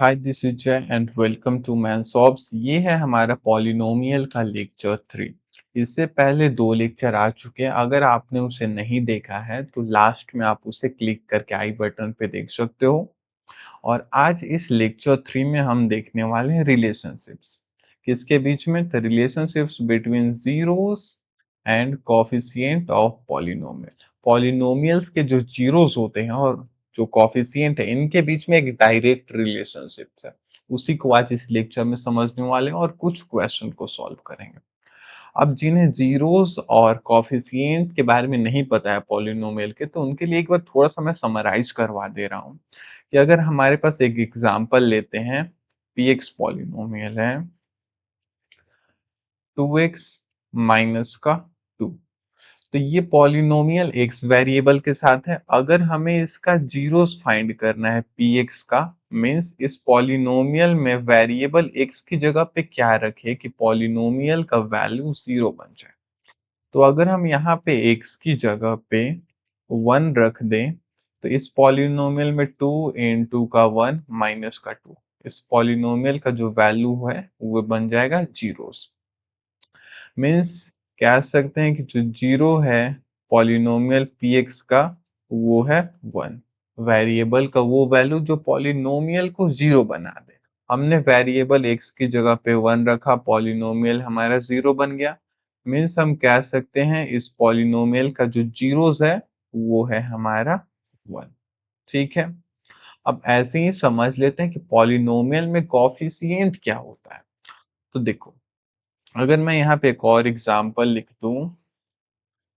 Hi this is जय and welcome to मैंसॉब्स। ये है हमारा पॉलिनोमियल का लेक्चर 3। इससे पहले 2 लेक्चर आ चुके हैं। अगर आपने उसे नहीं देखा है तो लास्ट में आप उसे क्लिक करके आई बटन पे देख सकते हो। और आज इस लेक्चर 3 में हम देखने वाले हैं रिलेशनशिप्स। किसके बीच में? The relationships between zeros and coefficient of polynomial. Polynomials के जो जीरोस होते हैं और जो कॉफिशिएंट है, इनके बीच में एक डायरेक्ट रिलेशनशिप है। उसी को आज इस लेक्चर में समझने वाले हैं और कुछ क्वेश्चन को सॉल्व करेंगे। अब जिन्हें जीरोस और कॉफिशिएंट के बारे में नहीं पता है पॉलिनोमियल के, तो उनके लिए एक बार थोड़ा सा मैं समराइज करवा दे रहा हूँ कि अगर हमारे पास एक एग्जांपल लेते हैं, पी एक्स पॉलिनोमियल है 2x माइनस का 2। तो ये पॉलिनोमियल x वेरिएबल के साथ है। अगर हमें इसका जीरोस फाइंड करना है पी एक्स का, मीन्स इस पॉलिनोमियल में वेरिएबल x की जगह पे क्या रखे कि पॉलिनोमियल का वैल्यू 0 बन जाए। तो अगर हम यहाँ पे x की जगह पे 1 रख दें, तो इस पॉलिनोमियल में 2 इंटू का 1 माइनस का 2, इस पॉलिनोमियल का जो वैल्यू है वो बन जाएगा जीरोस। मीन्स कह सकते हैं कि जो जीरो है पॉलिनोमियल पी एक्स का, वो है 1। वेरिएबल का वो वैल्यू जो पॉलिनोमियल को 0 बना दे। हमने वेरिएबल x की जगह पे 1 रखा, पॉलिनोमियल हमारा 0 बन गया। मीन्स हम कह सकते हैं इस पॉलिनोमियल का जो जीरोस है वो है हमारा 1। ठीक है। अब ऐसे ही समझ लेते हैं कि पॉलिनोमियल में कोफिशिएंट क्या होता है। तो देखो, अगर मैं यहाँ पे एक और एग्जांपल लिख दूं,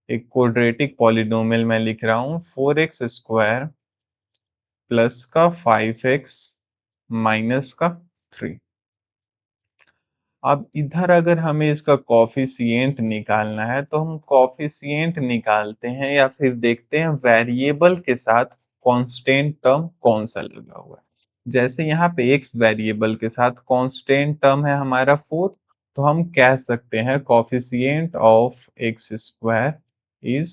एक क्वाड्रेटिक पॉलिनोमियल मैं लिख रहा हूँ 4x स्क्वायर प्लस का 5x माइनस का 3। अब इधर अगर हमें इसका कॉफिशिएंट निकालना है तो हम कॉफिशिएंट निकालते हैं या फिर देखते हैं वेरिएबल के साथ कांस्टेंट टर्म कौन सा लगा हुआ है। जैसे यहाँ पे x वेरिएबल के साथ कांस्टेंट टर्म है हमारा 4, तो हम कह सकते हैं coefficient of x square is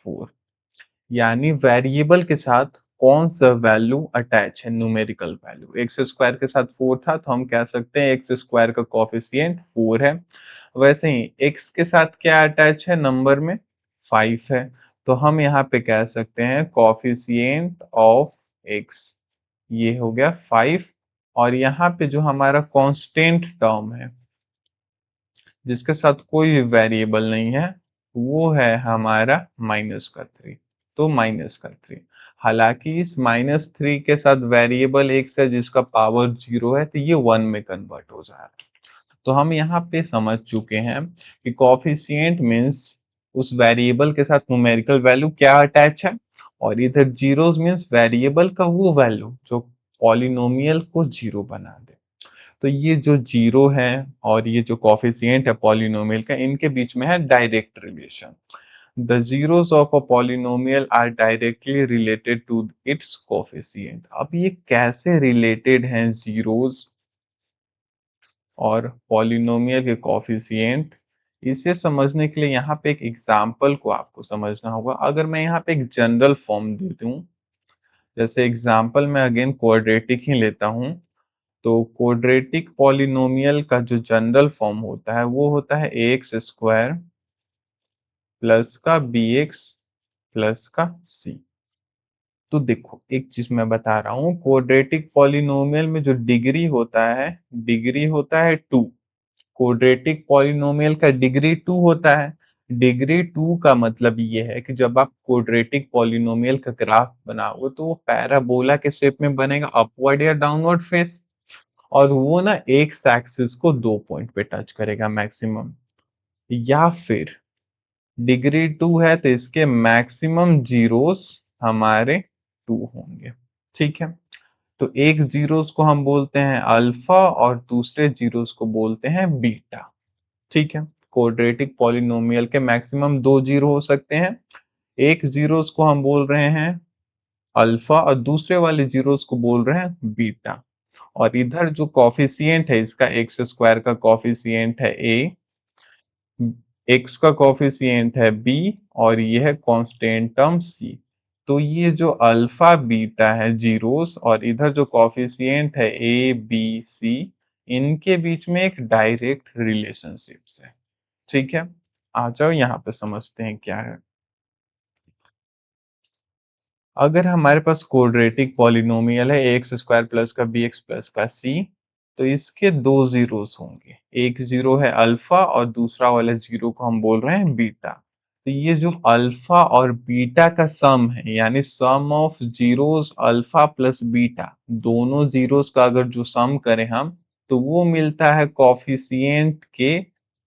4। यानी वेरिएबल के साथ कौन सा वैल्यू अटैच है, न्यूमेरिकल वैल्यू। एक्स स्क्वायर के साथ 4 था तो हम कह सकते हैं एक्स स्क्वायर का कॉफिशिएंट 4 है। वैसे ही एक्स के साथ क्या अटैच है नंबर में? 5 है। तो हम यहाँ पे कह सकते हैं कॉफिशिएंट ऑफ एक्स, ये हो गया 5। और यहाँ पे जो हमारा कांस्टेंट टर्म है जिसके साथ कोई भी वेरिएबल नहीं है, वो है हमारा माइनस का 3। तो माइनस का 3, हालांकि इस माइनस 3 के साथ वेरिएबल एक्स है जिसका पावर 0 है, तो ये 1 में कन्वर्ट हो जा रहा है। तो हम यहाँ पे समझ चुके हैं कि कॉफिशिएंट मीन्स उस वेरिएबल के साथ न्यूमेरिकल वैल्यू क्या अटैच है, और इधर जीरोस मीन्स वेरिएबल का वो वैल्यू जो पॉलिनोमियल को 0 बना दे। तो ये जो जीरो है और ये जो कॉफिशिएंट है पॉलिनोमियल का, इनके बीच में है direct relation. The zeros of a polynomial are directly related to its coefficient। अब ये कैसे रिलेटेड हैं जीरोस और पॉलिनोमियल के कॉफिशिएंट, इसे समझने के लिए यहाँ पे एक एग्जांपल को आपको समझना होगा। अगर मैं यहाँ पे एक जनरल फॉर्म दे दूं, जैसे एग्जांपल में अगेन क्वाड्रेटिक ही लेता हूँ, तो क्वाड्रेटिक पॉलिनोमियल का जो जनरल फॉर्म होता है वो होता है ए एक्स स्क्वायर प्लस का बी एक्स प्लस का सी। तो देखो, एक चीज मैं बता रहा हूँ, क्वाड्रेटिक पॉलिनोमियल में जो डिग्री होता है 2। क्वाड्रेटिक पॉलिनोमियल का डिग्री 2 होता है। डिग्री 2 का मतलब ये है कि जब आप क्वाड्रेटिक पॉलिनोमियल का ग्राफ बनाओगे तो वो पैराबोला के शेप में बनेगा, अपवर्ड या डाउनवर्ड फेस। और वो ना एक्स एक्सिस को 2 पॉइंट पे टच करेगा मैक्सिमम। या फिर डिग्री 2 है तो इसके मैक्सिमम जीरोस हमारे 2 होंगे। ठीक है। तो एक जीरोस को हम बोलते हैं अल्फा और दूसरे जीरोस को बोलते हैं बीटा। ठीक है। क्वाड्रेटिक पॉलिनोमियल के मैक्सिमम 2 जीरो हो सकते हैं। एक जीरोस को हम बोल रहे हैं अल्फा और दूसरे वाले जीरोस को बोल रहे हैं बीटा। और इधर जो कॉफिशिएंट है इसका, एक्स स्क्वायर का कॉफिशिएंट है ए, एक्स का कॉफिशिएंट है बी, और ये है कांस्टेंट टर्म सी। तो ये जो अल्फा बीटा है जीरोस और इधर जो कॉफिशिएंट है ए बी सी, इनके बीच में एक डायरेक्ट रिलेशनशिप्स है। ठीक है, आ जाओ यहाँ पे समझते हैं क्या है। अगर हमारे पास क्वाड्रेटिक पॉलिनोमियल है एक्स स्क्वायर प्लस का बी एक्स प्लस का सी, तो इसके दो जीरोस होंगे, एक जीरो है अल्फा और दूसरा वाले जीरो को हम बोल रहे हैं बीटा। तो ये जो अल्फा और बीटा का सम है, यानी sum of zeros alpha plus beta, दोनों जीरोस का अगर जो सम करें हम, तो वो मिलता है कॉफिशिएंट के,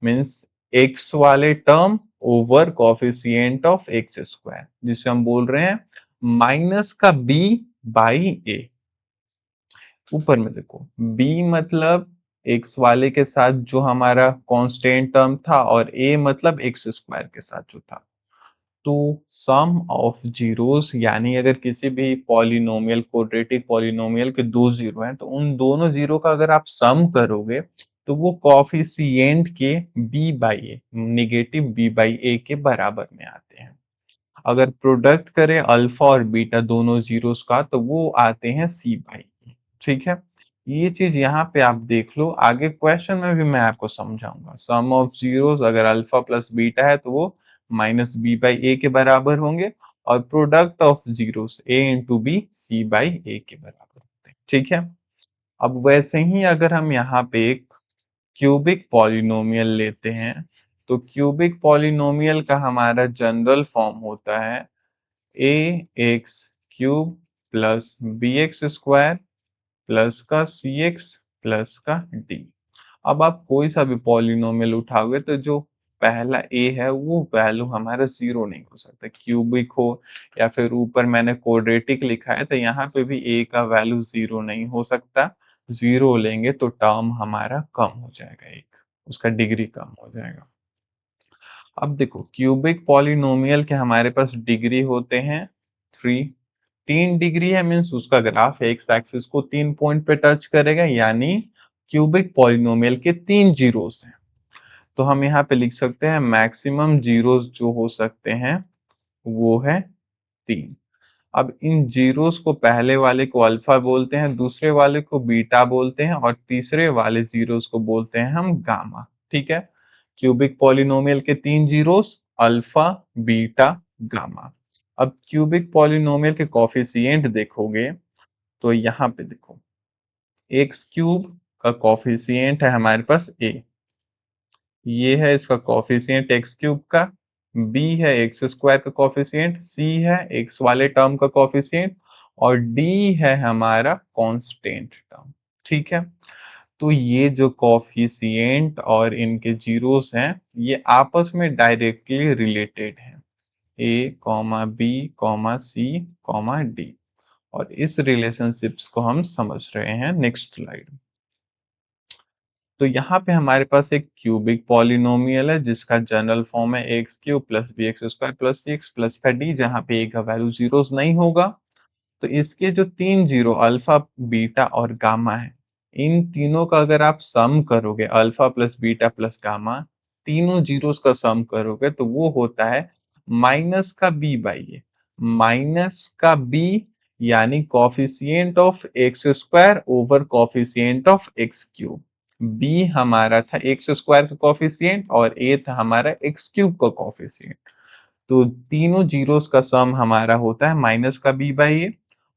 मीन्स एक्स वाले term over coefficient of X square, जिसे हम बोल रहे हैं माइनस का बी बाई ए। ऊपर में देखो, बी मतलब एक्स वाले के साथ जो हमारा कांस्टेंट टर्म था, और ए मतलब एक्स स्क्वायर के साथ जो था। तो सम ऑफ जीरोस, यानी अगर किसी भी पॉलिनोमियल, क्वाड्रेटिक पॉलिनोमियल के दो जीरो हैं, तो उन दोनों जीरो का अगर आप सम करोगे, तो वो कॉफिशिएंट के B by A, negative B by A के बराबर में आते हैं। अगर प्रोडक्ट करें अल्फा और बीटा दोनों जीरोस का, तो वो आते हैं सी बाई ए। ठीक है, ये चीज यहाँ पे आप देख लो, आगे क्वेश्चन में भी मैं आपको समझाऊंगा। सम ऑफ जीरोस अगर अल्फा प्लस बीटा है, तो वो माइनस बी बाई ए के बराबर होंगे, और product of zeros A into B C by A के बराबर होते हैं। ठीक है, अब वैसे ही अगर हम यहाँ पे एक क्यूबिक पॉलिनोमियल लेते हैं, तो क्यूबिक पॉलिनोमियल का हमारा जनरल फॉर्म होता है A X cube plus B x square plus का सी एक्स प्लस का डी। अब आप कोई सा भी पॉलिनोमियल उठाओगे, तो जो पहला ए है वो वैल्यू हमारा जीरो नहीं हो सकता, क्यूबिक हो या फिर ऊपर मैंने क्वाड्रेटिक लिखा है, तो यहाँ पे भी ए का वैल्यू जीरो नहीं हो सकता। जीरो लेंगे तो टर्म हमारा कम हो जाएगा, एक उसका डिग्री कम हो जाएगा। अब देखो, क्यूबिक पॉलिनोमियल के हमारे पास डिग्री होते हैं थ्री। तीन डिग्री है, मीन्स उसका ग्राफ एक्स एक्सिस को तीन पॉइंट पे टच करेगा, यानी क्यूबिक पॉलिनोमियल के तीन जीरोस हैं। तो हम यहाँ पे लिख सकते हैं मैक्सिमम जीरोस जो हो सकते हैं वो है तीन। अब इन जीरोस को, पहले वाले को अल्फा बोलते हैं, दूसरे वाले को बीटा बोलते हैं, और तीसरे वाले जीरोस को बोलते हैं हम गामा। ठीक है, क्यूबिक पॉलिनोमियल के तीन जीरोस अल्फा बीटा गामा। अब क्यूबिक पॉलिनोमियल के कॉफिशिएंट देखोगे, तो यहाँ पे देखो, एक्स क्यूब का कॉफिशिएंट है हमारे पास ए, ये है इसका कॉफिशिएंट एक्स क्यूब का। बी है एक्स स्क्वायर का कॉफिशिएंट, सी है एक्स वाले टर्म का कॉफिशिएंट, और डी है हमारा कांस्टेंट टर्म। ठीक है, तो ये जो कॉफिशिएंट और इनके जीरोस हैं, ये आपस में डायरेक्टली रिलेटेड हैं, ए comma B comma C comma D. और इस रिलेशनशिप्स को हम समझ रहे हैं नेक्स्ट स्लाइड। तो यहाँ पे हमारे पास एक क्यूबिक पॉलिनोमियल है जिसका जनरल फॉर्म है x cube plus B x square plus c x plus का डी, जहाँ पे ए का वैल्यू जीरोस नहीं होगा। तो इसके जो तीन जीरो अल्फा बीटा और गामा है, इन तीनों का अगर आप सम करोगे, alpha plus beta plus gamma, तीनों जीरोस का सम करोगे, तो वो होता है माइनस का बी बाई ए। माइनस का बी यानी coefficient of X square over coefficient of X cube. B हमारा था एक्स स्क्वायर का कॉफिशिएंट और ए था हमारा एक्स क्यूब का कॉफिशिएंट। तो तीनों जीरोस का सम हमारा होता है माइनस का बी बाई ए।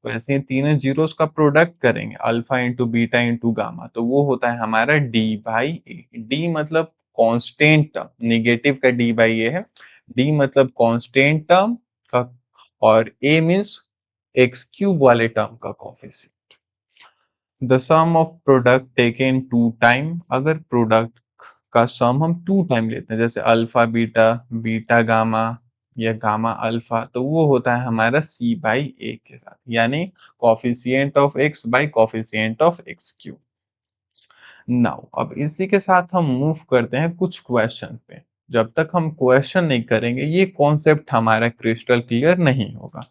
वैसे ही तीनों जीरोस का प्रोडक्ट करेंगे, alpha into beta into gamma, तो वो होता है हमारा डी बाई ए। डी मतलब कांस्टेंट टर्म, निगेटिव का डी बाई ए है। डी मतलब कांस्टेंट टर्म का, और ए मीन्स एक्स क्यूब वाले टर्म का coefficient. The sum of product taken two time, अगर प्रोडक्ट का सम हम टू टाइम लेते हैं, जैसे अल्फा बीटा बीटा गामा या गामा अल्फा, तो वो होता है हमारा सी बाई ए के साथ, यानी coefficient of x by coefficient of X cube. Now अब इसी के साथ हम मूव करते हैं कुछ क्वेश्चन पे। जब तक हम क्वेश्चन नहीं करेंगे, ये कॉन्सेप्ट हमारा क्रिस्टल क्लियर नहीं होगा।